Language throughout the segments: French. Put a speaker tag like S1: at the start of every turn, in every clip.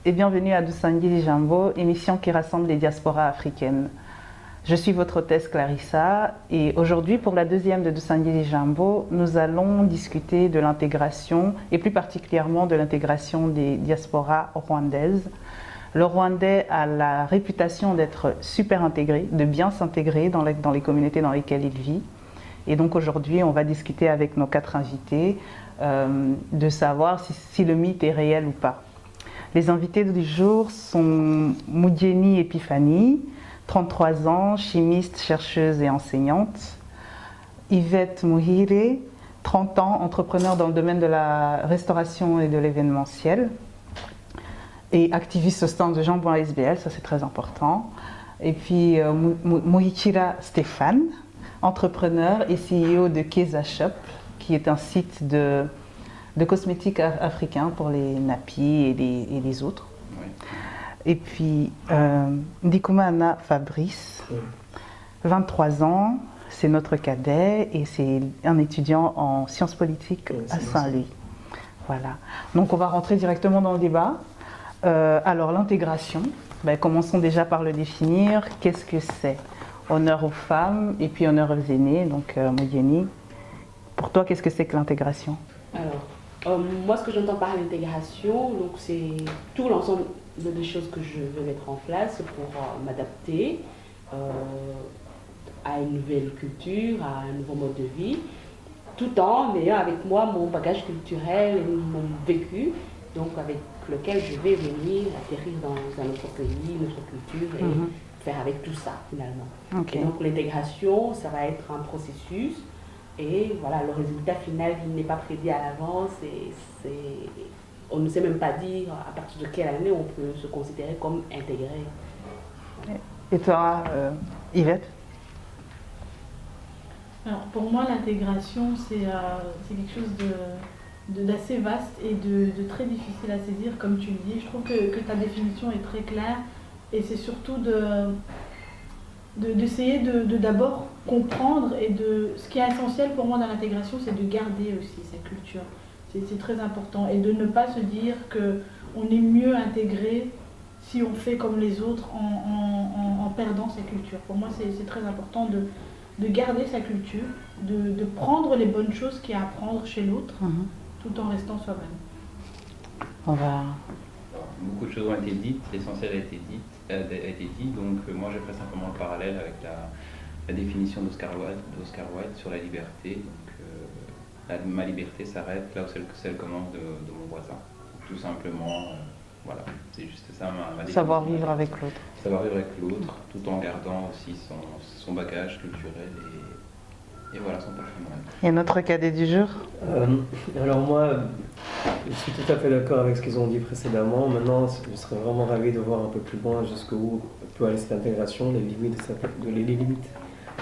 S1: et bienvenue à Dusangili Jambo, émission qui rassemble les diasporas africaines. Je suis votre hôtesse Clarissa et aujourd'hui pour la deuxième de Dusangili Jambo, nous allons discuter de l'intégration et plus particulièrement de l'intégration des diasporas rwandaises. Le Rwandais a la réputation d'être super intégré, de bien s'intégrer dans les communautés dans lesquelles il vit. Et donc aujourd'hui, on va discuter avec nos 4 invités de savoir si le mythe est réel ou pas. Les invités du jour sont Mudieni Epiphanie, 33 ans, chimiste, chercheuse et enseignante. Yvette Muhire, 30 ans, entrepreneur dans le domaine de la restauration et de l'événementiel. Et activiste au stand de Jambon ASBL, ça c'est très important. Et puis Muhichira Stéphane, entrepreneur et CEO de Keza Shop, qui est un site de cosmétiques africains pour les nappies et les autres. Oui. Et puis Ndikumana Fabrice, 23 ans, c'est notre cadet et c'est un étudiant en sciences politiques à Saint-Louis. Voilà. Donc on va rentrer directement dans le débat. Alors l'intégration, commençons déjà par le définir. Qu'est-ce que c'est? Honneur aux femmes et puis honneur aux aînés. Donc Mudieni, pour toi, qu'est-ce que c'est que l'intégration?
S2: Alors, moi, ce que j'entends par l'intégration, donc c'est tout l'ensemble de choses que je veux mettre en place pour m'adapter à une nouvelle culture, à un nouveau mode de vie, tout en ayant avec moi mon bagage culturel et mon vécu, donc avec lequel je vais venir atterrir dans un autre pays, notre culture et faire avec tout ça finalement. Okay. Et donc l'intégration, ça va être un processus. Et voilà, le résultat final n'est pas prédit à l'avance et on ne sait même pas dire à partir de quelle année on peut se considérer comme intégré.
S1: Et toi, Yvette?
S3: Alors pour moi, l'intégration, c'est quelque chose d'assez vaste et de très difficile à saisir, comme tu le dis. Je trouve que ta définition est très claire et c'est surtout d'essayer de d'abord comprendre et ce qui est essentiel pour moi dans l'intégration, c'est de garder aussi sa culture. C'est très important et de ne pas se dire qu'on est mieux intégré si on fait comme les autres en perdant sa culture. Pour moi, c'est très important de garder sa culture, de prendre les bonnes choses qu'il y a à prendre chez l'autre, tout en restant soi-même.
S4: Beaucoup de choses ont été dites, l'essentiel a été dit, donc moi je ferai simplement le parallèle avec la définition d'Oscar Wilde sur la liberté. Donc, ma liberté s'arrête là où celle commence de mon voisin. Tout simplement, voilà, c'est juste ça ma définition.
S1: Savoir vivre avec l'autre.
S4: Savoir vivre avec l'autre, tout en gardant aussi son bagage culturel et voilà son patrimoine.
S1: Et notre cadet du jour?
S5: Alors moi, je suis tout à fait d'accord avec ce qu'ils ont dit précédemment. Maintenant, je serais vraiment ravi de voir un peu plus loin jusqu'où peut aller cette intégration, les limites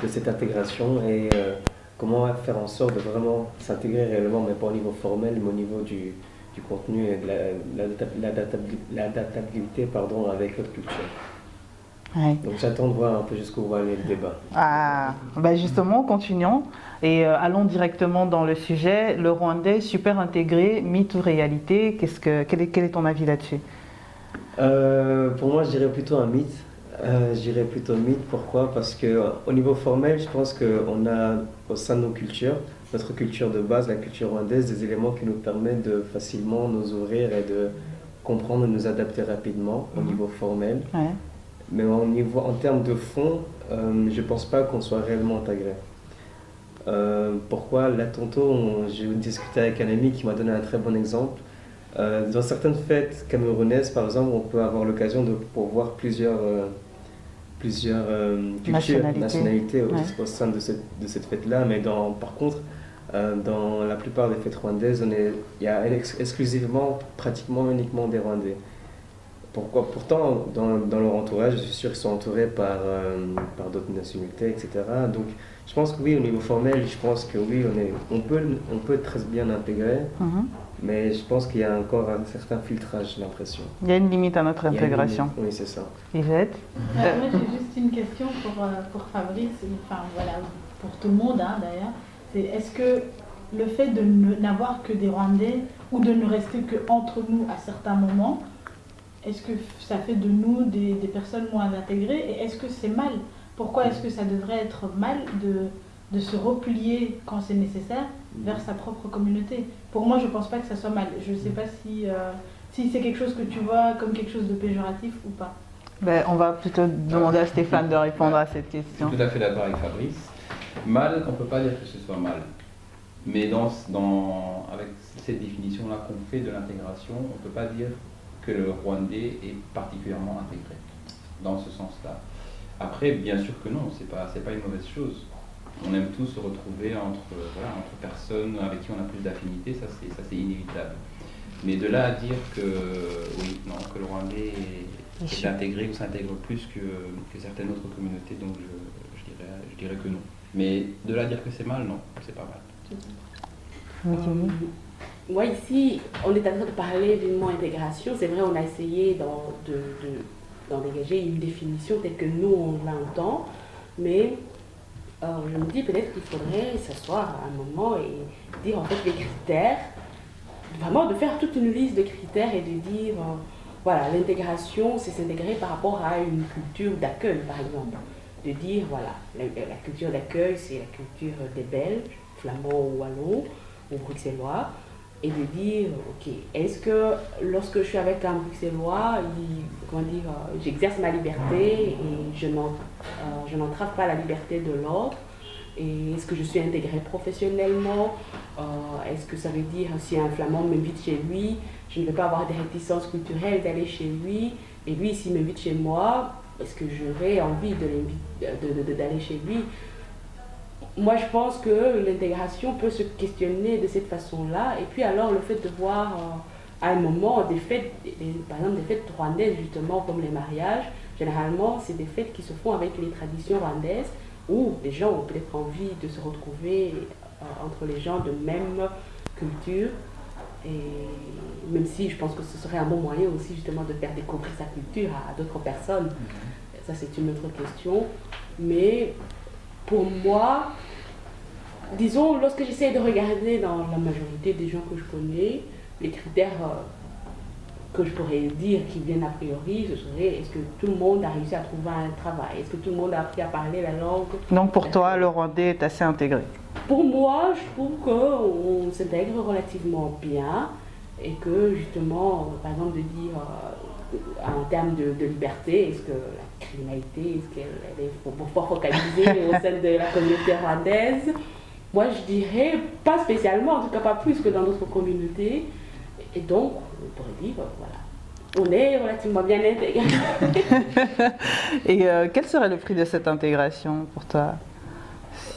S5: de cette intégration et comment faire en sorte de vraiment s'intégrer réellement, mais pas au niveau formel, mais au niveau du contenu et de l'adaptabilité avec notre culture.
S1: Ouais.
S5: Donc j'attends de voir un peu jusqu'où va aller le débat.
S1: Justement, continuons et allons directement dans le sujet. Le Rwandais super intégré, mythe ou réalité, quel est ton avis là-dessus?
S5: Pour moi, je dirais plutôt un mythe. Pourquoi? Parce qu'au niveau formel, je pense qu'on a au sein de nos cultures, notre culture de base, la culture rwandaise, des éléments qui nous permettent de facilement nous ouvrir et de comprendre et nous adapter rapidement au niveau formel.
S1: Ouais.
S5: Mais en termes de fond, je ne pense pas qu'on soit réellement intégré. Pourquoi? Là, tantôt, j'ai discuté avec un ami qui m'a donné un très bon exemple. Dans certaines fêtes camerounaises, par exemple, on peut avoir l'occasion de voir plusieurs cultures, nationalités au sein de cette fête-là. Mais par contre, dans la plupart des fêtes rwandaises, il y a exclusivement, pratiquement uniquement des Rwandais. Pourtant, dans leur entourage, je suis sûr qu'ils sont entourés par d'autres nationalités, etc. Donc, je pense que oui, au niveau formel, je pense que oui, on peut très bien intégrer, mais je pense qu'il y a encore un certain filtrage, j'ai l'impression.
S1: Il y a une limite à notre intégration.
S5: Oui, c'est ça.
S1: Yvette?
S3: Moi, j'ai juste une question pour Fabrice, enfin voilà, pour tout le monde d'ailleurs. C'est est-ce que le fait de n'avoir que des Rwandais ou de ne rester qu'entre nous à certains moments, est-ce que ça fait de nous des personnes moins intégrées et est-ce que c'est mal? Pourquoi est-ce que ça devrait être mal de se replier quand c'est nécessaire vers sa propre communauté? Pour moi, je ne pense pas que ça soit mal. Je ne sais pas si c'est quelque chose que tu vois comme quelque chose de péjoratif ou pas.
S1: Ben, on va plutôt demander à Stéphane de répondre à cette
S4: Je
S1: question.
S4: suis tout à fait d'accord avec Fabrice. Mal, on ne peut pas dire que ce soit mal. Mais avec cette définition-là qu'on fait de l'intégration, on ne peut pas dire que le Rwandais est particulièrement intégré, dans ce sens-là. Après, bien sûr que non, c'est pas une mauvaise chose. On aime tous se retrouver entre personnes avec qui on a plus d'affinité, ça c'est inévitable. Mais de là à dire que, que le Rwandais est intégré ou s'intègre plus que certaines autres communautés, donc je dirais que non. Mais de là à dire que c'est mal, non, c'est pas mal.
S2: Moi ici, on est en train de parler du mot intégration. C'est vrai, on a essayé d'en dégager une définition telle que nous on l'entend, mais je me dis peut-être qu'il faudrait s'asseoir à un moment et dire en fait les critères, vraiment de faire toute une liste de critères et de dire voilà, l'intégration c'est s'intégrer par rapport à une culture d'accueil par exemple. De dire voilà, la culture d'accueil c'est la culture des Belges, flamands ou wallons ou bruxellois. Et de dire, ok, est-ce que lorsque je suis avec un bruxellois, j'exerce ma liberté et je n'entrave pas la liberté de l'autre? Et est-ce que je suis intégrée professionnellement? Est-ce que ça veut dire, si un flamand m'invite chez lui, je ne vais pas avoir des réticences culturelles d'aller chez lui? Et lui, s'il m'invite chez moi, est-ce que j'aurais envie d'aller chez lui? Moi, je pense que l'intégration peut se questionner de cette façon-là. Et puis alors, le fait de voir à un moment des fêtes, par exemple des fêtes rwandaises, justement, comme les mariages, généralement, c'est des fêtes qui se font avec les traditions rwandaises, où les gens ont peut-être envie de se retrouver entre les gens de même culture. Et même si je pense que ce serait un bon moyen aussi, justement, de faire découvrir sa culture à d'autres personnes. Ça, c'est une autre question. Mais pour moi, disons, lorsque j'essaie de regarder dans la majorité des gens que je connais, les critères que je pourrais dire qui viennent a priori, ce serait est-ce que tout le monde a réussi à trouver un travail? Est-ce que tout le monde a appris à parler la langue?
S1: Donc pour toi, le Rwandais est assez intégré?
S2: Pour moi, je trouve qu'on s'intègre relativement bien et que justement, par exemple, de dire en termes de liberté, est-ce que la criminalité, est-ce qu'elle est fort focalisée au sein de la communauté rwandaise? Moi, je dirais pas spécialement, en tout cas pas plus que dans d'autres communautés. Et donc, on pourrait dire, voilà, on est relativement bien intégré.
S1: Et quel serait le prix de cette intégration pour toi?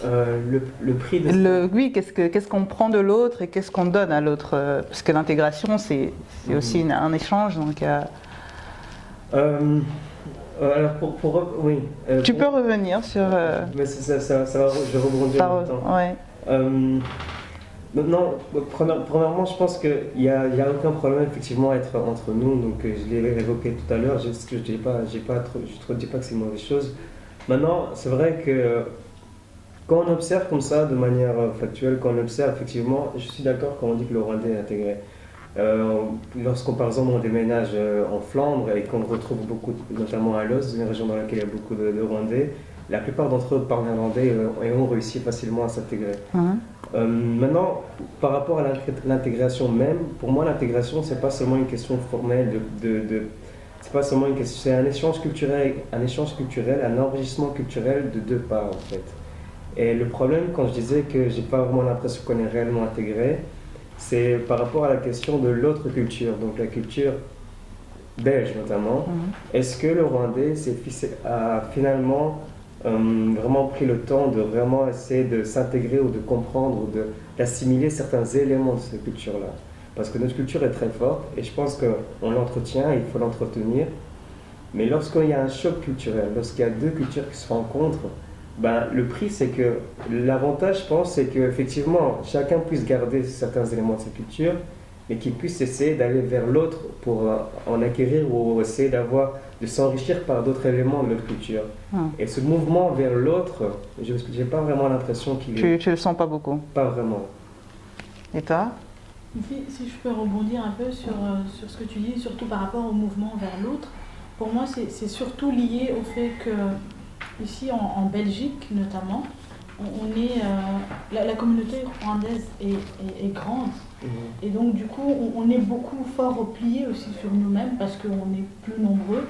S5: Le prix de...
S1: Oui, qu'est-ce qu'on prend de l'autre et qu'est-ce qu'on donne à l'autre? Parce que l'intégration, c'est aussi un échange. Donc,
S5: alors oui.
S1: Tu peux revenir sur...
S5: Mais ça va, je rebondis en même temps.
S1: Ouais.
S5: Non, premièrement, je pense qu'il n'y a aucun problème effectivement à être entre nous. Donc, je l'ai évoqué tout à l'heure. Je ne dis pas que c'est une mauvaise chose. Maintenant, c'est vrai que quand on observe comme ça, de manière factuelle, quand on observe effectivement, je suis d'accord quand on dit que le Rwandais est intégré. Lorsqu'on par exemple on déménage en Flandre et qu'on retrouve beaucoup, notamment à Los, une région dans laquelle il y a beaucoup de Rwandais, la plupart d'entre eux parlent néerlandais et ont réussi facilement à s'intégrer. Maintenant, par rapport à l'intégration même, pour moi l'intégration c'est pas seulement une question formelle c'est pas seulement une question, c'est un échange culturel, un enrichissement culturel de deux parts en fait. Et le problème quand je disais que j'ai pas vraiment l'impression qu'on est réellement intégré, c'est par rapport à la question de l'autre culture, donc la culture belge notamment. Est-ce que le Rwandais a finalement vraiment pris le temps de vraiment essayer de s'intégrer ou de comprendre ou d'assimiler certains éléments de cette culture-là? Parce que notre culture est très forte et je pense qu'on l'entretient, il faut l'entretenir. Mais lorsqu'il y a un choc culturel, lorsqu'il y a deux cultures qui se rencontrent, ben, le prix, c'est que l'avantage, je pense, c'est qu'effectivement, chacun puisse garder certains éléments de sa culture, mais qu'il puisse essayer d'aller vers l'autre pour en acquérir ou essayer de s'enrichir par d'autres éléments de notre culture. Et ce mouvement vers l'autre, je n'ai pas vraiment l'impression qu'il est...
S1: Tu le sens pas beaucoup?
S5: Pas vraiment.
S1: Et toi?
S3: Si je peux rebondir un peu sur ce que tu dis, surtout par rapport au mouvement vers l'autre, pour moi c'est surtout lié au fait que ici en Belgique notamment, on est, la communauté rwandaise est grande. Et donc du coup on est beaucoup fort repliés aussi sur nous-mêmes parce qu'on est plus nombreux.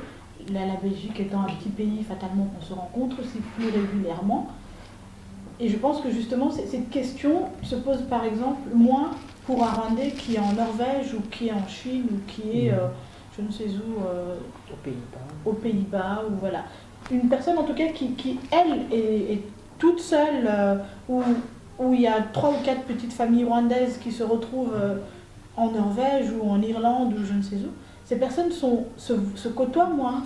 S3: La Belgique étant un petit pays, fatalement on se rencontre aussi plus régulièrement. Et je pense que justement cette question se pose par exemple moins pour un Rwandais qui est en Norvège ou qui est en Chine ou qui est je ne sais où, aux Pays-Bas ou voilà. Une personne en tout cas qui elle est toute seule où il y a 3 ou 4 petites familles rwandaises qui se retrouvent en Norvège ou en Irlande ou je ne sais où. Ces personnes se côtoient moins,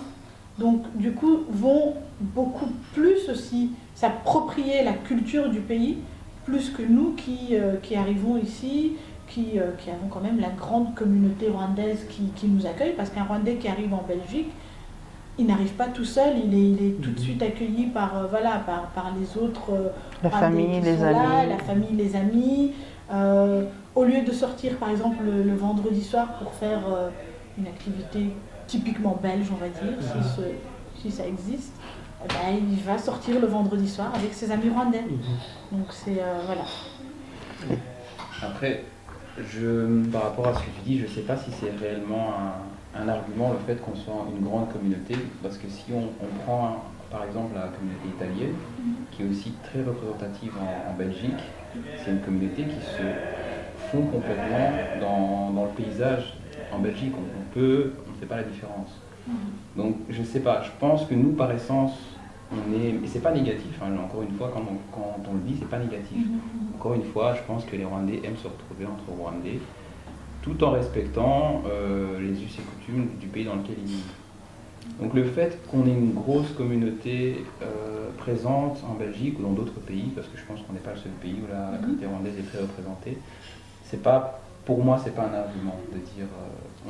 S3: donc du coup vont beaucoup plus aussi s'approprier la culture du pays, plus que nous qui arrivons ici, qui avons quand même la grande communauté rwandaise qui nous accueille, parce qu'un Rwandais qui arrive en Belgique, il n'arrive pas tout seul, il est tout de suite accueilli par les autres,
S1: la famille, les amis.
S3: La famille, les amis. Au lieu de sortir par exemple le vendredi soir pour faire une activité typiquement belge, on va dire, si ça existe, eh ben, il va sortir le vendredi soir avec ses amis rwandais. Donc c'est voilà.
S4: Après, par rapport à ce que tu dis, je ne sais pas si c'est réellement un argument le fait qu'on soit une grande communauté, parce que si on prend par exemple la communauté italienne, qui est aussi très représentative en Belgique, c'est une communauté qui se fond complètement dans le paysage en Belgique. On ne fait pas la différence. Donc je ne sais pas, je pense que nous par essence, et c'est pas négatif, hein, encore une fois, quand on le dit, c'est pas négatif. Encore une fois, je pense que les Rwandais aiment se retrouver entre Rwandais, tout en respectant les us et coutumes du pays dans lequel ils vivent. Donc le fait qu'on ait une grosse communauté présente en Belgique ou dans d'autres pays, parce que je pense qu'on n'est pas le seul pays où la communauté rwandaise est très représentée, pour moi, c'est pas un argument de dire...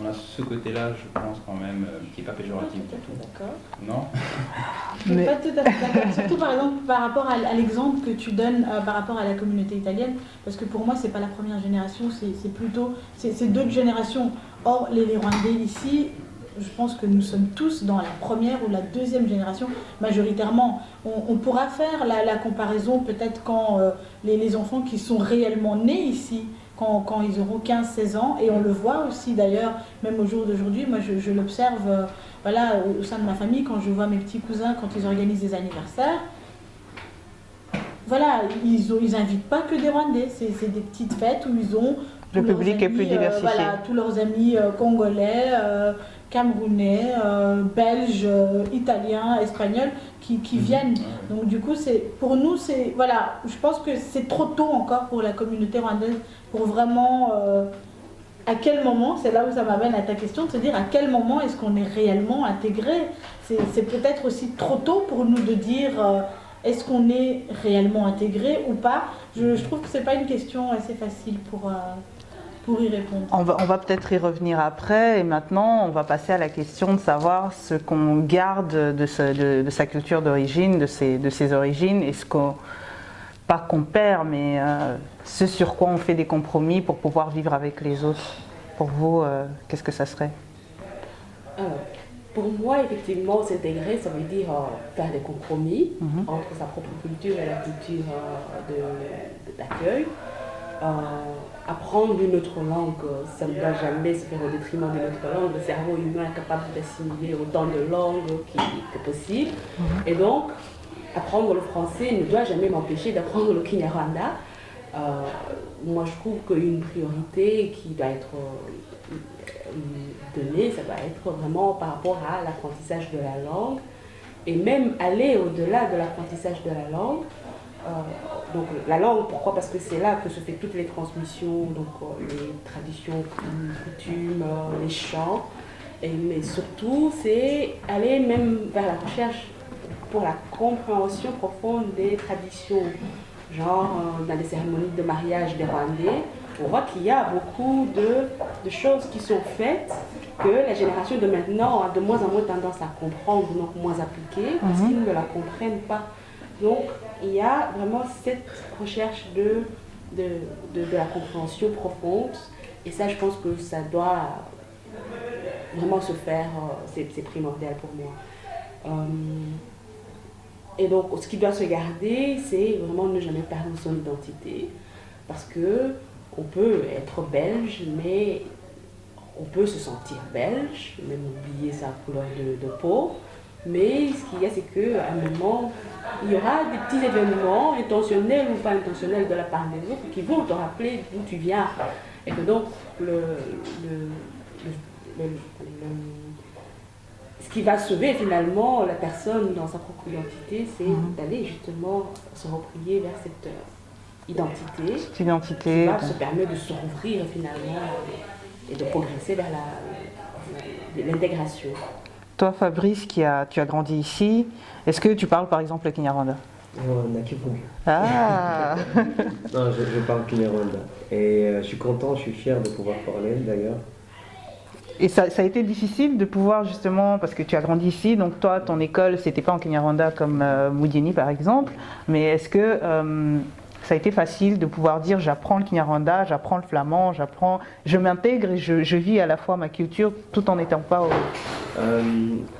S4: on a ce côté-là, je pense quand même, qui n'est pas péjoratif du tout.
S3: D'accord.
S4: Non.
S3: Je ne suis pas tout à fait d'accord. Surtout par exemple par rapport à l'exemple que tu donnes par rapport à la communauté italienne, parce que pour moi, c'est pas la première génération, c'est plutôt... c'est d'autres générations. Or, les Rwandais ici, je pense que nous sommes tous dans la première ou la deuxième génération, majoritairement. On pourra faire la comparaison peut-être quand les enfants qui sont réellement nés ici, quand ils auront 15-16 ans, et on le voit aussi d'ailleurs, même au jour d'aujourd'hui, moi je l'observe voilà, au sein de ma famille, quand je vois mes petits cousins, quand ils organisent des anniversaires, voilà, ils n'invitent pas que des Rwandais, c'est des petites fêtes où ils ont...
S1: Le public est plus diversifié.
S3: Voilà, tous leurs amis congolais, camerounais, belges, italiens, espagnols qui viennent. Donc du coup, pour nous, voilà, je pense que c'est trop tôt encore pour la communauté rwandaise pour vraiment... à quel moment, c'est là où ça m'amène à ta question, de se dire à quel moment est-ce qu'on est réellement intégré. C'est peut-être aussi trop tôt pour nous de dire est-ce qu'on est réellement intégré ou pas. Je trouve que c'est pas une question assez facile pour y répondre.
S1: On va peut-être y revenir après, et maintenant on va passer à la question de savoir ce qu'on garde de sa culture d'origine, de ses origines, et pas qu'on perd, mais ce sur quoi on fait des compromis pour pouvoir vivre avec les autres. Pour vous, qu'est-ce que ça serait?
S2: Pour moi, effectivement, s'intégrer, ça veut dire faire des compromis entre sa propre culture et la culture d'accueil. Apprendre une autre langue, ça ne doit jamais se faire au détriment de notre langue. Le cerveau humain est capable d'assimiler autant de langues que possible. Et donc, apprendre le français ne doit jamais m'empêcher d'apprendre le Kinyarwanda. Moi, je trouve qu'une priorité qui doit être donnée, ça va être vraiment par rapport à l'apprentissage de la langue, et même aller au-delà de l'apprentissage de la langue. Donc la langue, pourquoi? Parce que c'est là que se fait toutes les transmissions, donc les traditions, coutumes, les chants, mais surtout c'est aller même vers la recherche pour la compréhension profonde des traditions, genre dans les cérémonies de mariage des Rwandais. On voit qu'il y a beaucoup de choses qui sont faites que la génération de maintenant a de moins en moins tendance à comprendre, donc moins appliquer, parce qu'ils ne la comprennent pas. Donc il y a vraiment cette recherche de la compréhension profonde Et ça, je pense que ça doit vraiment se faire, c'est primordial pour moi. Et donc, ce qui doit se garder, c'est vraiment ne jamais perdre son identité. Parce que on peut être belge, mais on peut se sentir belge, même oublier sa couleur de peau. Mais ce qu'il y a, c'est qu'à un moment, il y aura des petits événements, intentionnels ou pas intentionnels de la part des autres, qui vont te rappeler d'où tu viens. Et que donc, ce qui va sauver finalement la personne dans sa propre identité, c'est d'aller justement se replier vers cette identité.
S1: Cette identité.
S2: Qui va se permettre de se rouvrir finalement et de progresser vers l'intégration.
S1: Toi, Fabrice, tu as grandi ici, est-ce que tu parles par exemple le Kinyarwanda?
S5: Non, on a qui voulu.
S1: Ah.
S5: Non, je parle Kinyarwanda. Et je suis content, je suis fier de pouvoir parler d'ailleurs.
S1: Et ça a été difficile de pouvoir justement, parce que tu as grandi ici, donc toi, ton école, c'était pas en Kinyarwanda comme Moudieni par exemple, mais est-ce que ça a été facile de pouvoir dire j'apprends le Kinyarwanda, j'apprends le flamand, je m'intègre et je vis à la fois ma culture tout en n'étant pas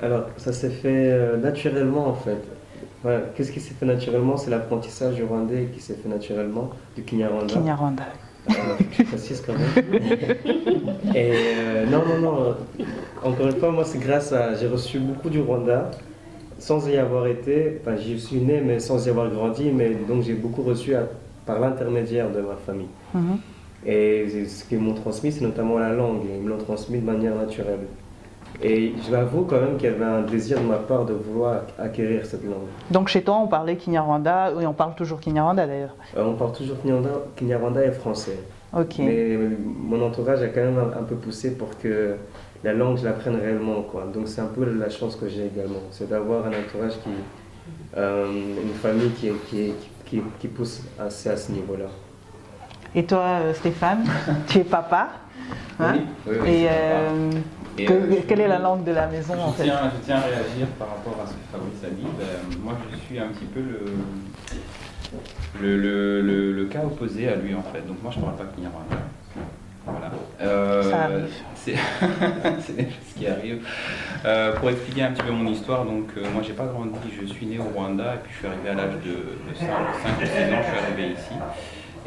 S5: alors, ça s'est fait naturellement en fait. Voilà. Qu'est-ce qui s'est fait naturellement? C'est l'apprentissage du rwandais qui s'est fait naturellement, du Kinyarwanda.
S1: Kinyarwanda.
S5: Je précise quand même. Et non. Encore une fois, moi, c'est grâce à. J'ai reçu beaucoup du Rwanda, sans y avoir été. Enfin, j'y suis né, mais sans y avoir grandi. Mais donc, j'ai beaucoup reçu par l'intermédiaire de ma famille. Et ce qu'ils m'ont transmis, c'est notamment la langue. Et ils me l'ont transmis de manière naturelle. Et je l'avoue quand même qu'il y avait un désir de ma part de vouloir acquérir cette langue.
S1: Donc chez toi, on parlait Kinyarwanda, et on parle toujours Kinyarwanda d'ailleurs.
S5: On parle toujours Kinyarwanda et français.
S1: Ok.
S5: Mais mon entourage a quand même un peu poussé pour que la langue, je l'apprenne réellement, quoi. Donc c'est un peu la chance que j'ai également. C'est d'avoir un entourage une famille qui pousse assez à ce niveau-là.
S1: Et toi, Stéphane, tu es papa, hein?
S4: Oui,
S1: et
S4: Et
S1: quelle est la langue de la maison en fait?
S4: Je tiens à réagir par rapport à ce que Fabrice a dit. Moi, je suis un petit peu le cas opposé à lui en fait. Donc moi, je ne parle pas Kinyarwanda. Voilà.
S1: Ça arrive.
S4: C'est des choses qui arrivent. Pour expliquer un petit peu mon histoire, donc moi, j'ai pas grandi. Je suis né au Rwanda et puis je suis arrivé à l'âge de 5 ou 6 ans. Je suis arrivé ici.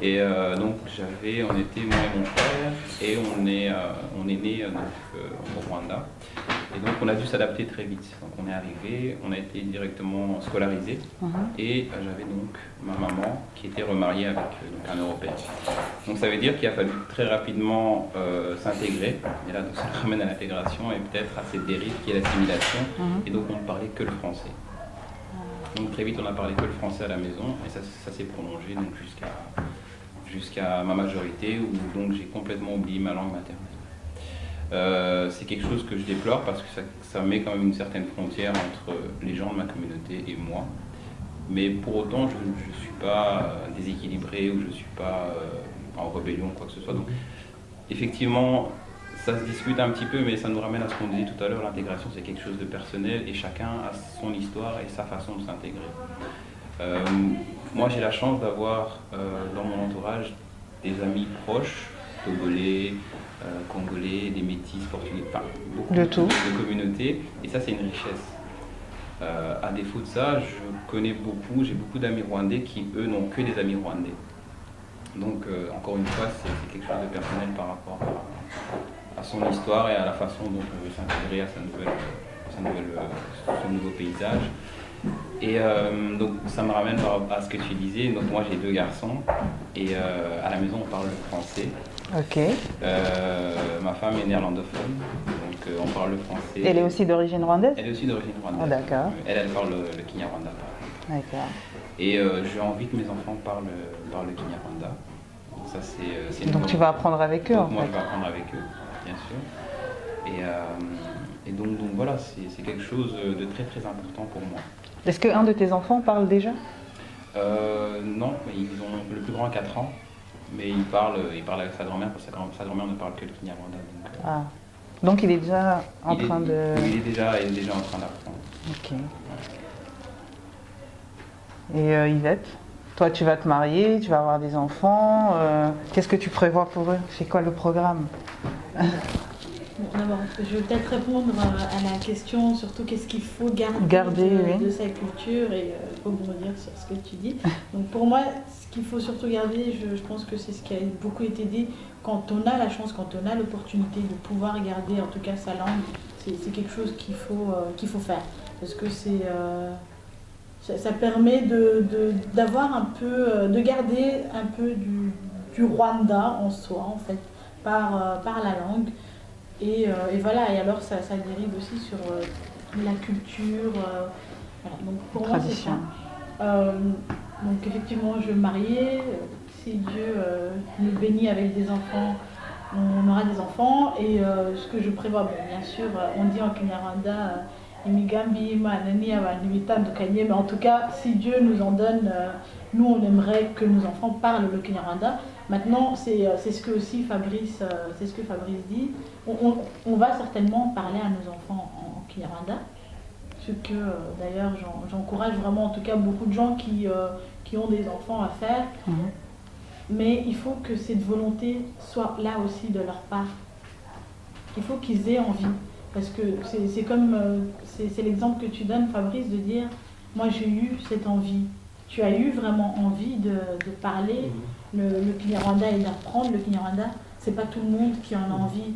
S4: Et donc on était moi et mon frère et on est né au Rwanda. Et donc on a dû s'adapter très vite. Donc on est arrivé, on a été directement scolarisé et j'avais donc ma maman qui était remariée avec un Européen. Donc ça veut dire qu'il a fallu très rapidement s'intégrer. Et là donc ça ramène à l'intégration et peut-être à cette dérive qui est l'assimilation. Et donc on ne parlait que le français. Donc très vite on a parlé que le français à la maison et ça s'est prolongé donc jusqu'à ma majorité où donc j'ai complètement oublié ma langue maternelle. C'est quelque chose que je déplore parce que ça met quand même une certaine frontière entre les gens de ma communauté et moi. Mais pour autant, je ne suis pas déséquilibré ou je ne suis pas en rébellion ou quoi que ce soit. Donc effectivement, ça se discute un petit peu, mais ça nous ramène à ce qu'on disait tout à l'heure, l'intégration c'est quelque chose de personnel et chacun a son histoire et sa façon de s'intégrer. Moi, j'ai la chance d'avoir dans mon entourage des amis proches, togolais, congolais, des métis, portugais, enfin, beaucoup de communautés, et ça, c'est une richesse. À défaut de ça, j'ai beaucoup d'amis rwandais qui, eux, n'ont que des amis rwandais. Donc, encore une fois, c'est quelque chose de personnel par rapport à son histoire et à la façon dont on veut s'intégrer à son nouveau paysage. Et donc ça me ramène à ce que tu disais. Donc moi j'ai 2 garçons et à la maison on parle le français.
S1: Ok.
S4: Ma femme est néerlandophone, donc on parle le français.
S1: Elle est aussi d'origine rwandaise?
S4: Elle est aussi d'origine rwandaise.
S1: Oh, d'accord.
S4: Elle parle le Kinyarwanda.
S1: D'accord.
S4: Et j'ai envie que mes enfants parlent le Kinyarwanda. Donc ça c'est.
S1: Donc tu vas apprendre avec eux
S4: donc,
S1: en
S4: moi
S1: fait.
S4: je vais apprendre avec eux, bien sûr. Et donc voilà, c'est quelque chose de très très important pour moi.
S1: Est-ce qu'un de tes enfants parle déjà?
S4: Non, le plus grand a 4 ans, mais il parle avec sa grand-mère parce que sa grand-mère ne parle que le Kinyarwanda.
S1: Donc il est déjà en train de...
S4: Il est déjà en train d'apprendre.
S1: Ok. Et Yvette, Toi, tu vas te marier, tu vas avoir des enfants. Qu'est-ce que tu prévois pour eux? C'est quoi le programme?
S3: Bon, d'abord, je vais peut-être répondre à la question, surtout qu'est-ce qu'il faut garder de sa culture et rebondir sur ce que tu dis. Donc pour moi, ce qu'il faut surtout garder, je pense que c'est ce qui a beaucoup été dit, quand on a la chance, quand on a l'opportunité de pouvoir garder en tout cas sa langue, c'est quelque chose qu'il faut faire. Parce que ça permet d'avoir un peu, de garder un peu du Rwanda en soi en fait, par la langue. Et voilà, et alors ça dérive aussi sur la culture. Voilà. Donc pour moi, c'est ça. Donc effectivement, je vais me marier. Si Dieu nous bénit avec des enfants, on aura des enfants. Et ce que je prévois, bon, bien sûr, on dit en Kinyarwanda, Imigambi, Manani, Avanibitandukanye, mais en tout cas, si Dieu nous en donne, nous on aimerait que nos enfants parlent le Kinyarwanda. Maintenant, c'est ce que aussi Fabrice dit. On va certainement parler à nos enfants en Kinyarwanda, ce que d'ailleurs j'encourage vraiment en tout cas beaucoup de gens qui ont des enfants à faire. Mais il faut que cette volonté soit là aussi de leur part. Il faut qu'ils aient envie. Parce que c'est comme, c'est l'exemple que tu donnes, Fabrice, de dire, moi j'ai eu cette envie. Tu as eu vraiment envie de parler le Kinyarwanda et d'apprendre le Kinyarwanda. C'est pas tout le monde qui en a envie.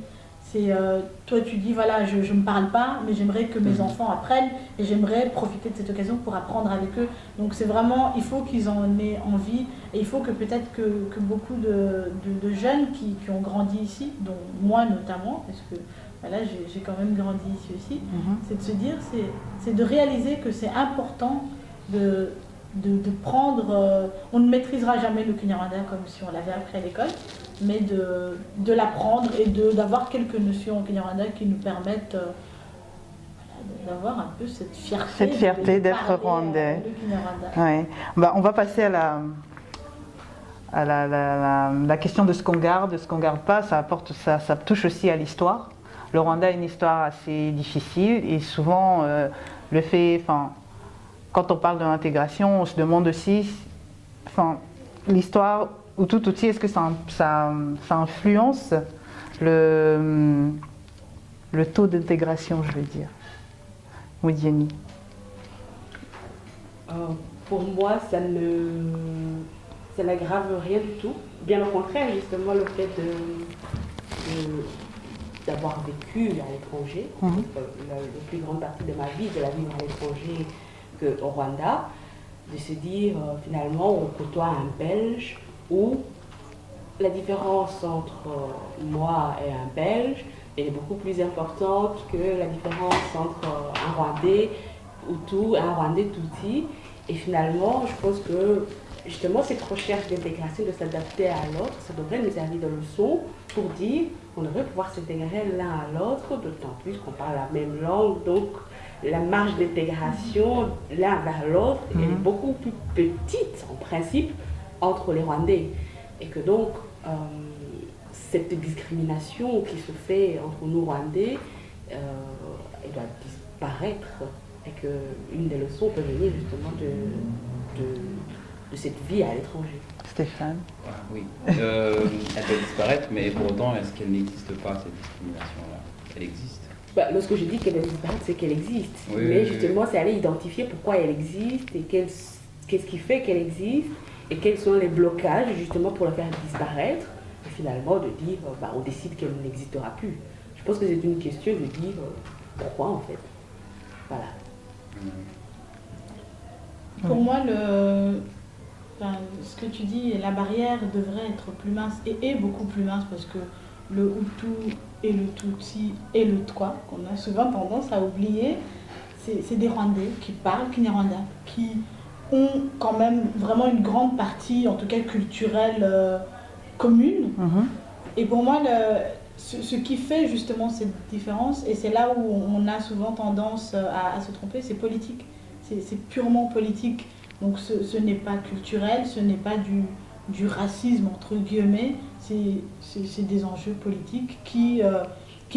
S3: Toi tu dis, voilà, je ne me parle pas, mais j'aimerais que mes enfants apprennent et j'aimerais profiter de cette occasion pour apprendre avec eux. Donc c'est vraiment, il faut qu'ils en aient envie et il faut que peut-être que beaucoup de jeunes qui ont grandi ici, dont moi notamment, parce que là j'ai quand même grandi ici aussi, c'est de se dire, c'est de réaliser que c'est important de prendre, on ne maîtrisera jamais le Kinyarwanda comme si on l'avait appris à l'école, mais de l'apprendre et d'avoir quelques notions au Kinyarwanda qui nous permettent d'avoir un peu cette fierté.
S1: Cette fierté d'être rwandais. Ouais. Bah, on va passer à la question de ce qu'on garde, de ce qu'on ne garde pas. Ça touche aussi à l'histoire. Le Rwanda a une histoire assez difficile et souvent quand on parle de l'intégration, on se demande aussi, l'histoire ou tout outil, est-ce que ça influence le taux d'intégration, je veux dire. Oui, Jenny.
S2: Pour moi, ça n'aggrave rien du tout. Bien au contraire, justement, le fait d'avoir vécu à l'étranger, la plus grande partie de ma vie, de la vivre à l'étranger qu'au Rwanda, de se dire finalement on côtoie un Belge où la différence entre moi et un Belge est beaucoup plus importante que la différence entre un Rwandais Hutu et un Rwandais Tutsi. Et finalement, je pense que justement cette recherche d'intégration, de s'adapter à l'autre, ça devrait nous servir de leçon pour dire qu'on devrait pouvoir s'intégrer l'un à l'autre, d'autant plus qu'on parle la même langue, donc la marge d'intégration l'un vers l'autre est beaucoup plus petite en principe entre les Rwandais. Et que donc cette discrimination qui se fait entre nous Rwandais, elle doit disparaître. Et qu'une des leçons peut venir justement de cette vie à l'étranger.
S1: Stéphane.
S4: Oui, elle peut disparaître, mais pour autant, est-ce qu'elle n'existe pas, cette discrimination-là? Elle existe.
S2: Lorsque je dis qu'elle doit disparaître, c'est qu'elle existe.
S4: Oui,
S2: mais justement, c'est aller identifier pourquoi elle existe et qu'est-ce qui fait qu'elle existe et quels sont les blocages justement pour la faire disparaître. Et finalement, de dire, on décide qu'elle n'existera plus. Je pense que c'est une question de dire pourquoi en fait. Voilà.
S3: Pour moi, ce que tu dis, la barrière devrait être plus mince et est beaucoup plus mince parce que le Hutu et le Tutsi et le Twa, qu'on a souvent tendance à oublier, c'est des Rwandais qui parlent Kinyarwanda, qui ont quand même vraiment une grande partie, en tout cas culturelle, commune. Et pour moi, ce qui fait justement cette différence, et c'est là où on a souvent tendance à se tromper, c'est politique. C'est purement politique. Donc ce n'est pas culturel, ce n'est pas du racisme entre guillemets, c'est des enjeux politiques qui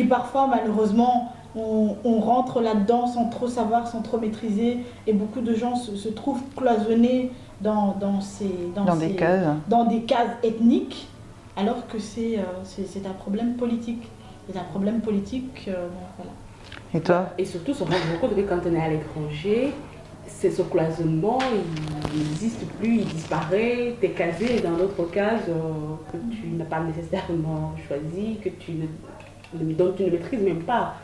S3: parfois malheureusement on rentre là-dedans sans trop savoir, sans trop maîtriser, et beaucoup de gens se trouvent cloisonnés dans
S1: des cases.
S3: ethniques, alors que c'est un problème politique. C'est un problème politique, donc voilà.
S1: Et toi?
S2: Et surtout, on se rend compte que quand on est à l'étranger, ce cloisonnement, il n'existe plus, il disparaît, tu es casé dans d'autres cases que tu n'as pas nécessairement choisi, dont tu ne maîtrises même pas.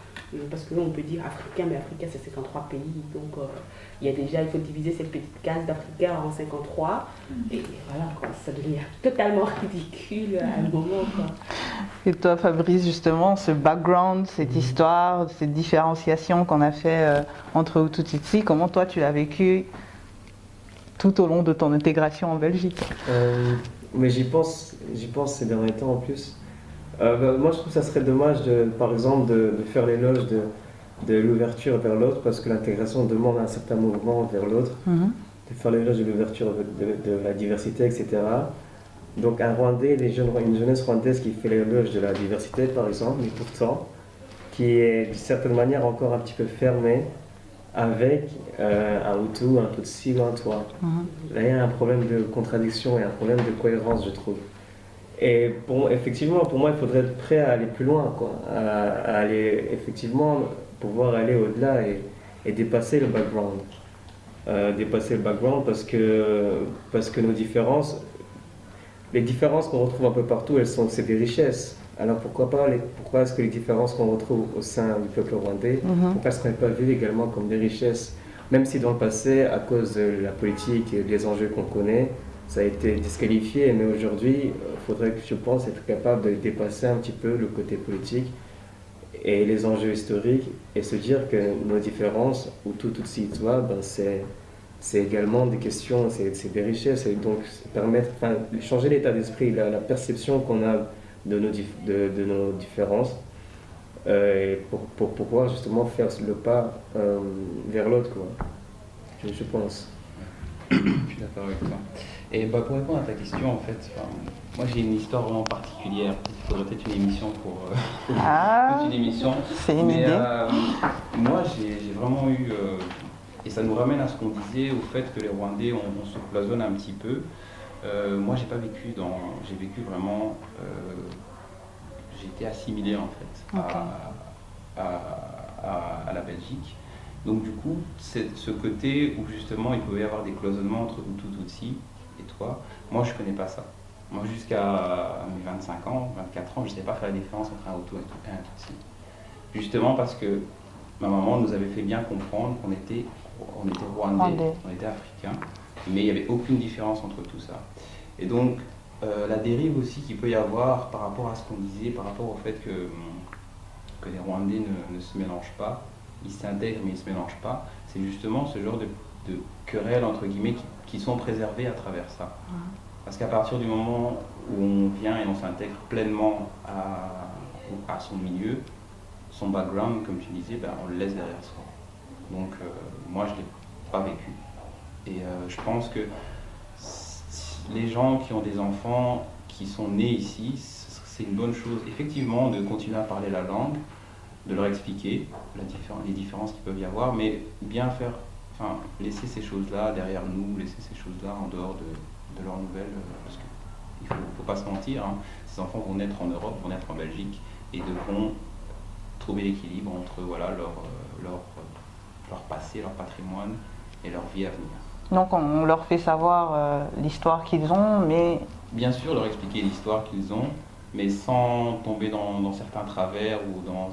S2: Parce que là, on peut dire africain, mais africain, c'est 53 pays. Donc, il faut diviser cette petite case d'Africains en 53. Et voilà, quoi, ça devient totalement ridicule à un moment. Quoi.
S1: Et toi, Fabrice, justement, ce background, cette histoire, cette différenciation qu'on a fait entre Hutu Tutsi, comment toi, tu l'as vécu tout au long de ton intégration en Belgique?
S5: Mais j'y pense ces derniers temps en plus. Moi, je trouve que ça serait dommage, par exemple, de faire l'éloge de l'ouverture vers l'autre, parce que l'intégration demande un certain mouvement vers l'autre, de faire l'éloge de l'ouverture de la diversité, etc. Donc, un Rwandais, une jeunesse rwandaise qui fait l'éloge de la diversité, par exemple, mais pourtant, qui est d'une certaine manière encore un petit peu fermée avec un Hutu, un Tutsi ou un Twa. Là, il y a un problème de contradiction et un problème de cohérence, je trouve. Et effectivement, pour moi, il faudrait être prêt à aller plus loin, quoi, à aller effectivement pouvoir aller au-delà et dépasser le background. Parce que nos différences, les différences qu'on retrouve un peu partout, c'est des richesses. Alors pourquoi est-ce que les différences qu'on retrouve au sein du peuple rwandais, pourquoi est-ce qu'on n'est pas vues également comme des richesses? Même si dans le passé, à cause de la politique et des enjeux qu'on connaît, ça a été disqualifié, mais aujourd'hui, il faudrait, je pense, être capable de dépasser un petit peu le côté politique et les enjeux historiques et se dire que nos différences, ou tout de toi, c'est également des questions, c'est des richesses, et donc changer l'état d'esprit, la perception qu'on a de nos différences, pour pouvoir justement faire le pas vers l'autre, quoi. Je pense.
S4: Je suis d'accord avec toi. Et pour répondre à ta question, en fait, moi j'ai une histoire vraiment particulière. Il faudrait peut-être une émission pour toute une émission.
S1: C'est une idée.
S4: Moi j'ai vraiment eu, et ça nous ramène à ce qu'on disait, au fait que les Rwandais on se cloisonne un petit peu. Moi j'ai vécu vraiment, j'ai été assimilé en fait à la Belgique. Donc du coup, c'est ce côté où justement il pouvait y avoir des cloisonnements entre Hutu, Tutsi et toi. Moi, je ne connais pas ça. Moi, jusqu'à mes 25 ans, 24 ans, je ne savais pas faire la différence entre un Hutu et un Tutsi. Justement parce que ma maman nous avait fait bien comprendre qu'on était Rwandais, on était Africains, mais il n'y avait aucune différence entre tout ça. Et donc, la dérive aussi qu'il peut y avoir par rapport à ce qu'on disait, par rapport au fait que les Rwandais ne se mélangent pas, ils s'intègrent mais ils ne se mélangent pas, c'est justement ce genre de querelles entre guillemets qui sont préservées à travers ça. Parce qu'à partir du moment où on vient et on s'intègre pleinement à son milieu, son background, comme tu disais, on le laisse derrière soi. Donc moi je ne l'ai pas vécu. Et je pense que les gens qui ont des enfants qui sont nés ici, c'est une bonne chose effectivement de continuer à parler la langue, de leur expliquer les différences qu'il peut y avoir, mais bien laisser ces choses-là derrière nous, laisser ces choses-là en dehors de leurs nouvelles, parce qu'il ne faut pas se mentir, hein, ces enfants vont naître en Europe, vont naître en Belgique, et devront trouver l'équilibre entre leur passé, leur patrimoine et leur vie à venir.
S1: Donc on leur fait savoir l'histoire qu'ils ont, mais...
S4: Bien sûr, leur expliquer l'histoire qu'ils ont, mais sans tomber dans certains travers ou dans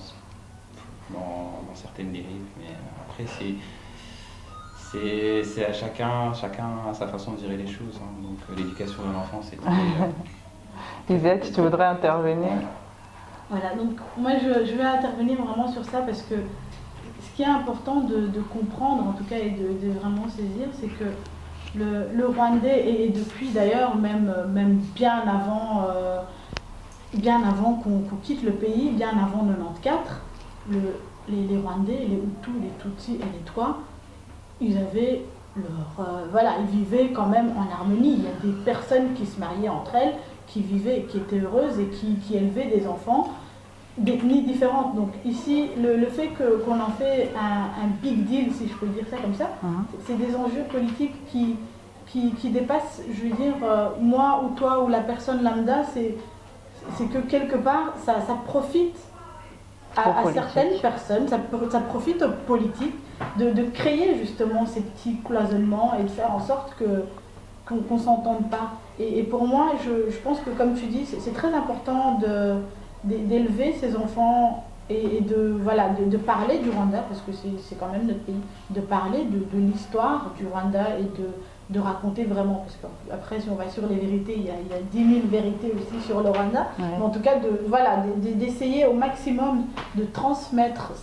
S4: certaines dérives. Mais après, c'est à chacun à sa façon de dire les choses. Hein. Donc l'éducation de l'enfant, c'est très...
S1: Yvette, tu voudrais intervenir?
S3: Voilà, donc moi je vais intervenir vraiment sur ça parce que ce qui est important de comprendre en tout cas et de vraiment saisir, c'est que le Rwandais, et depuis d'ailleurs même bien avant qu'on quitte le pays, bien avant 94, les Rwandais, les Hutus, les Tutsis et les Twa, ils avaient ils vivaient quand même en harmonie. Il y a des personnes qui se mariaient entre elles, qui étaient heureuses et qui élevaient des enfants d'ethnies différentes. Donc ici, le fait qu'on en fait un big deal, si je peux dire ça comme ça, c'est des enjeux politiques qui qui dépasse, je veux dire, moi ou toi ou la personne lambda, c'est que quelque part, ça profite à certaines personnes, ça profite aux politiques de créer justement ces petits cloisonnements et de faire en sorte qu'on ne s'entende pas. Et pour moi, je pense que comme tu dis, c'est très important d'élever ces enfants et de parler du Rwanda, parce que c'est quand même notre pays, de parler de l'histoire du Rwanda et de raconter vraiment, parce qu'après si on va sur les vérités, il y a 10 000 vérités aussi sur le Rwanda, ouais. Mais en tout cas d'essayer au maximum de transmettre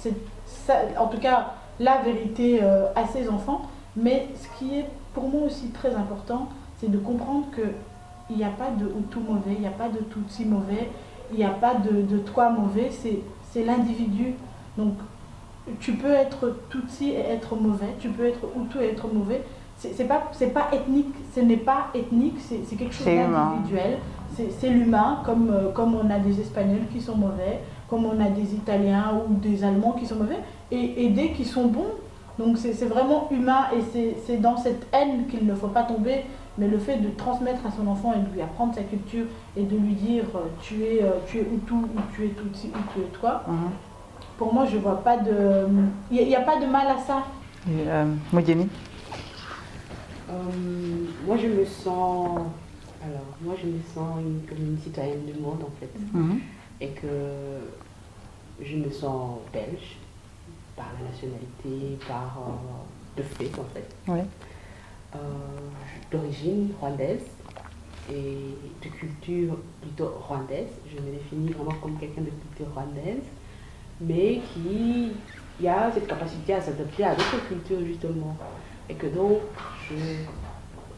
S3: en tout cas la vérité à ses enfants, mais ce qui est pour moi aussi très important, c'est de comprendre qu'il n'y a pas de Hutu mauvais, il n'y a pas de Tutsi mauvais, il n'y a pas de toi mauvais, c'est l'individu. Donc tu peux être Tutsi et être mauvais, tu peux être Hutu et être mauvais. C'est pas ethnique, ce n'est pas ethnique, c'est quelque chose d'individuel. C'est l'humain, comme on a des Espagnols qui sont mauvais, comme on a des Italiens ou des Allemands qui sont mauvais, et des qui sont bons. Donc c'est vraiment humain, et c'est dans cette haine qu'il ne faut pas tomber, mais le fait de transmettre à son enfant et de lui apprendre sa culture et de lui dire tu es Hutu ou tu es Tutsi ou tu es toi, pour moi je vois pas de... Il n'y a pas de mal à ça.
S1: Modieni.
S2: Moi je me sens comme une citoyenne du monde en fait, et que je me sens belge par la nationalité, par de fait en fait.
S1: Oui.
S2: D'origine rwandaise et de culture plutôt rwandaise. Je me définis vraiment comme quelqu'un de culture rwandaise, mais qui a cette capacité à s'adapter à d'autres cultures justement. Et que donc,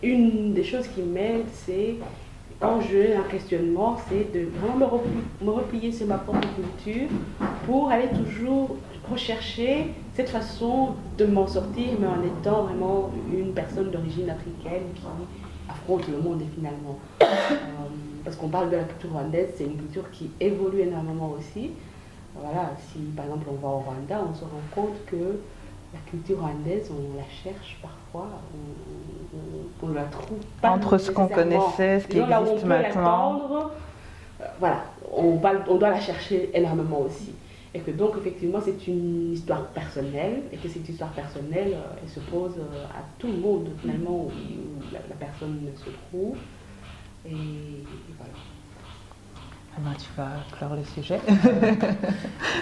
S2: une des choses qui m'aide, c'est, quand j'ai un questionnement, c'est de vraiment me replier sur ma propre culture pour aller toujours rechercher cette façon de m'en sortir, mais en étant vraiment une personne d'origine africaine qui affronte le monde finalement. Parce qu'on parle de la culture rwandaise, c'est une culture qui évolue énormément aussi. Voilà, si par exemple on va au Rwanda, on se rend compte que la culture rwandaise, on la cherche parfois, on ne la trouve pas.
S1: Entre ce qu'on connaissait, ce qui existe maintenant.
S2: Voilà, on doit la chercher énormément aussi. Et que donc, effectivement, c'est une histoire personnelle, et que cette histoire personnelle, elle se pose à tout le monde, finalement, où la personne se trouve. Et voilà.
S1: Alors, tu vas clore le sujet.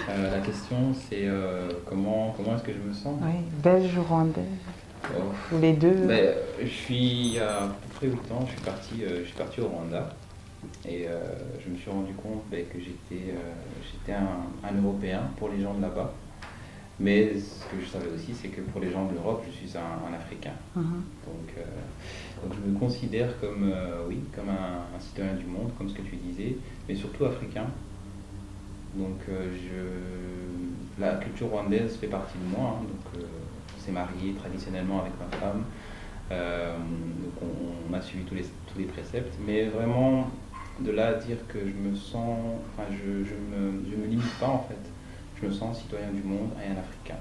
S4: La question, c'est comment est-ce que je me sens?
S1: Oui, belge ou rwandaise? Les deux.
S4: Il y a à peu près 8 ans, je suis parti au Rwanda. Et je me suis rendu compte que j'étais un Européen pour les gens de là-bas. Mais ce que je savais aussi, c'est que pour les gens de l'Europe, je suis un Africain. Donc je me considère comme un citoyen du monde, comme ce que tu disais, mais surtout africain. Donc la culture rwandaise fait partie de moi. Donc on s'est marié traditionnellement avec ma femme. Donc on a suivi tous les préceptes. Mais vraiment, de là à dire que je me sens... Enfin, je me limite pas en fait. Je me sens citoyen du monde et un Africain.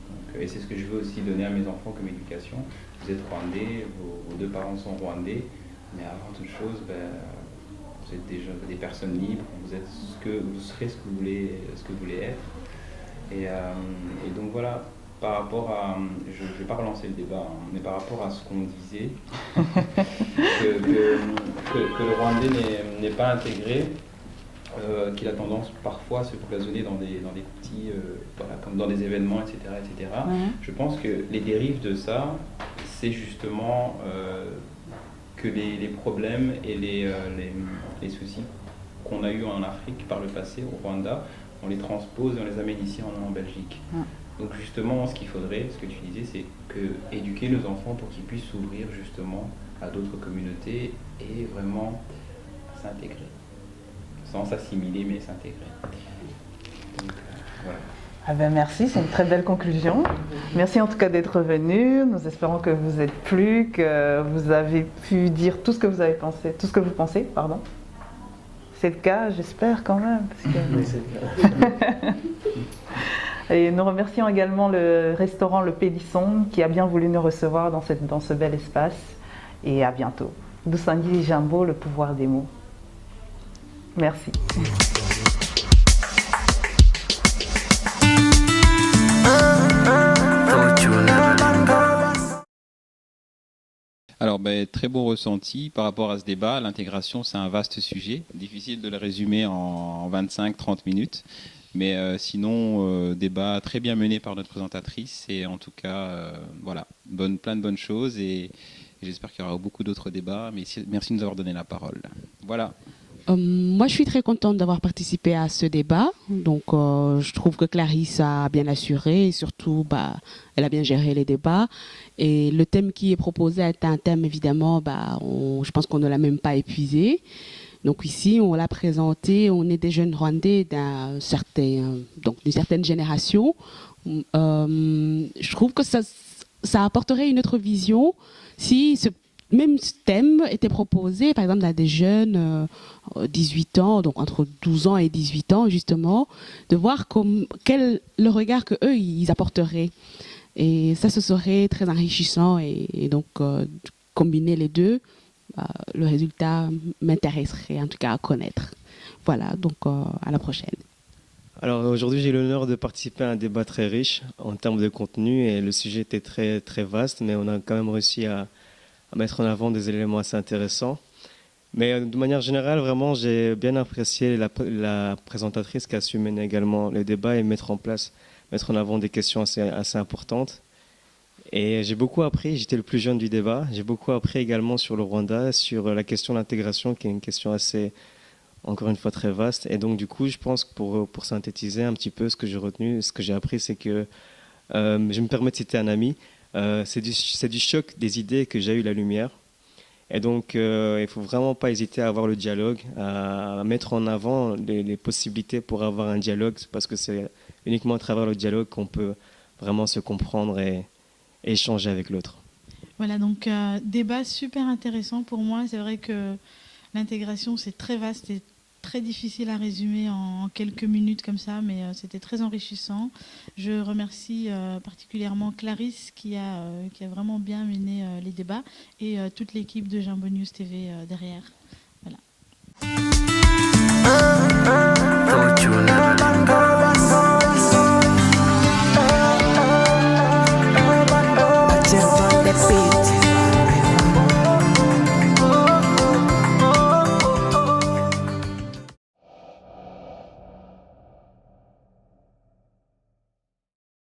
S4: Donc, et c'est ce que je veux aussi donner à mes enfants comme éducation. Vous êtes rwandais, vos deux parents sont rwandais, mais avant toute chose, vous êtes déjà des personnes libres, vous serez ce que vous voulez être. Et donc voilà, par rapport à... Je ne vais pas relancer le débat, mais par rapport à ce qu'on disait, que le Rwandais n'est pas intégré, qu'il a tendance parfois à se cloisonner dans des petits, comme dans des événements, etc. etc. Je pense que les dérives de ça, c'est justement que les problèmes et les soucis qu'on a eu en Afrique par le passé, au Rwanda, on les transpose et on les amène ici en Belgique. Donc justement, ce qu'il faudrait, ce que tu disais, c'est éduquer nos enfants pour qu'ils puissent s'ouvrir justement à d'autres communautés et vraiment s'intégrer. Sans s'assimiler, mais s'intégrer. Donc, voilà.
S1: Ah ben merci, c'est une très belle conclusion. Merci en tout cas d'être venu. Nous espérons que vous êtes plu, que vous avez pu dire tout ce que vous avez pensé, tout ce que vous pensez, pardon. C'est le cas, j'espère quand même. Parce que...
S5: Oui, c'est le cas.
S1: Et nous remercions également le restaurant Le Pélisson qui a bien voulu nous recevoir dans ce bel espace. et à bientôt. Doussangili Jambo, le pouvoir des mots. Merci.
S4: Alors, très beau ressenti par rapport à ce débat. L'intégration, c'est un vaste sujet. Difficile de le résumer en 25-30 minutes. Mais sinon, débat très bien mené par notre présentatrice. Et en tout cas, voilà, plein de bonnes choses. Et j'espère qu'il y aura beaucoup d'autres débats. Mais merci de nous avoir donné la parole. Voilà.
S2: Moi, je suis très contente d'avoir participé à ce débat. Donc, je trouve que Clarisse a bien assuré et surtout, elle a bien géré les débats. Et le thème qui est proposé est un thème, évidemment, je pense qu'on ne l'a même pas épuisé. Donc ici, on l'a présenté, on est des jeunes Rwandais d'une certaine génération. Je trouve que ça apporterait une autre vision si ce même thème était proposé, par exemple, à des jeunes 18 ans, donc entre 12 ans et 18 ans, justement, de voir quel le regard qu'eux, ils apporteraient. Et ça, ce serait très enrichissant. Et donc, combiner les deux, le résultat m'intéresserait en tout cas à connaître. Voilà, donc à la prochaine.
S5: Alors aujourd'hui, j'ai l'honneur de participer à un débat très riche en termes de contenu et le sujet était très, très vaste, mais on a quand même réussi à mettre en avant des éléments assez intéressants. Mais de manière générale, vraiment, j'ai bien apprécié la présentatrice qui a su mener également les débats et mettre en avant des questions assez importantes. Et j'ai beaucoup appris, j'étais le plus jeune du débat, j'ai beaucoup appris également sur le Rwanda, sur la question de l'intégration, qui est une question assez, encore une fois, très vaste. Et donc, du coup, je pense que pour synthétiser un petit peu ce que j'ai retenu, ce que j'ai appris, c'est que, je me permets de citer un ami, c'est du choc des idées que j'ai eu la lumière. Et donc, il ne faut vraiment pas hésiter à avoir le dialogue, à mettre en avant les possibilités pour avoir un dialogue, parce que c'est uniquement à travers le dialogue qu'on peut vraiment se comprendre et échanger avec l'autre.
S3: Voilà, donc débat super intéressant pour moi. C'est vrai que l'intégration, c'est très vaste et très difficile à résumer en quelques minutes comme ça, mais c'était très enrichissant. Je remercie particulièrement Clarisse qui a vraiment bien mené les débats et toute l'équipe de Jambo News TV derrière. Voilà.